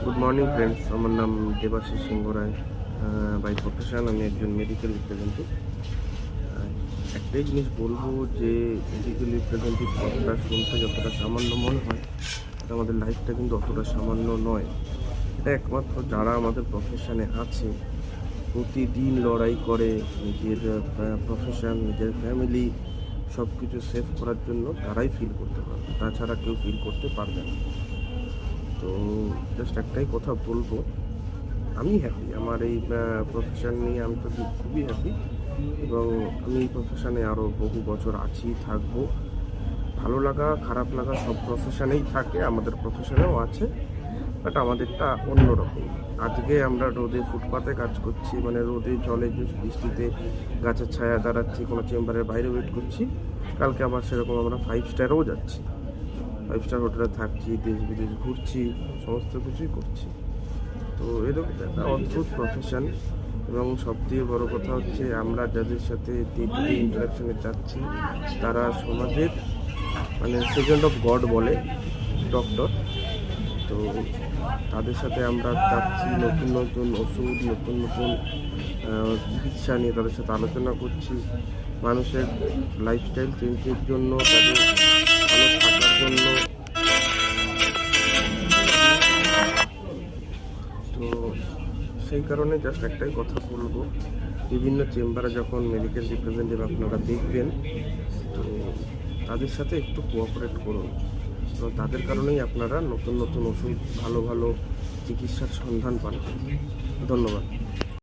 Good morning friends, আমার নাম দেবাশিস সিংহ রায়। By profession আমি একজন মেডিকেল রিপ্রেজেন্টেটিভ। একটাই জিনিস বলবো যে মেডিকেল রিপ্রেজেন্টেটিভ কথাটা শুনতে যতটা সামান্য মনে হয়, এটা আমাদের লাইফটা কিন্তু অতটা সামান্য নয়। এটা একমাত্র যারা আমাদের প্রফেশনে আছে, প্রতিদিন লড়াই করে নিজের প্রফেশন, নিজের ফ্যামিলি সব কিছু সেভ করার জন্য তারাই ফিল করতে পারবে, তাছাড়া কেউ ফিল করতে পারবে না। তো জাস্ট একটাই কথা বলবো, আমি হ্যাপি আমার এই প্রফেশন নিয়ে। আমি তো খুবই হ্যাপি এবং আমি এই প্রফেশনে আরও বহু বছর আছি, থাকবো। ভালো লাগা খারাপ লাগা সব প্রফেশনেই থাকে, আমাদের প্রফেশনেও আছে, বাট আমাদেরটা অন্যরকম। আজকে আমরা রোদে ফুটপাতে কাজ করছি, মানে রোদে জলে বৃষ্টিতে গাছের ছায়া দাঁড়াচ্ছি, কোনো চেম্বারের বাইরে ওয়েট করছি। কালকে আবার সেরকম আমরা 5 স্টারেও যাচ্ছি, 5 স্টার হোটেলে থাকছি, দেশ বিদেশ ঘুরছি, সমস্ত কিছুই করছি। তো এরকম একটা অদ্ভুত প্রফেশন। এবং সবথেকে বড় কথা হচ্ছে, আমরা যাদের সাথে ডে টু ডে ইন্টারাকশনে যাচ্ছি তারা সমাজের মানে সেকেন্ড অফ গড বলে ডক্টর। তো তাদের সাথে আমরা যাচ্ছি, নতুন নতুন ওষুধ, নতুন নতুন চিকিৎসা নিয়ে তাদের সাথে আলোচনা করছি, মানুষের লাইফস্টাইল চেঞ্জের জন্য, তাদের ভালো থাকার জন্য। তো সেই কারণে জাস্ট একটাই কথা বলবো, বিভিন্ন চেম্বারে যখন মেডিকেল রিপ্রেজেন্টেটিভ আপনারা দেখবেন, তো তাদের সাথে একটু কোঅপারেট করুন। তো তাদের কারণেই আপনারা নতুন নতুন ওষুধ, ভালো ভালো চিকিৎসার সন্ধান পান। ধন্যবাদ।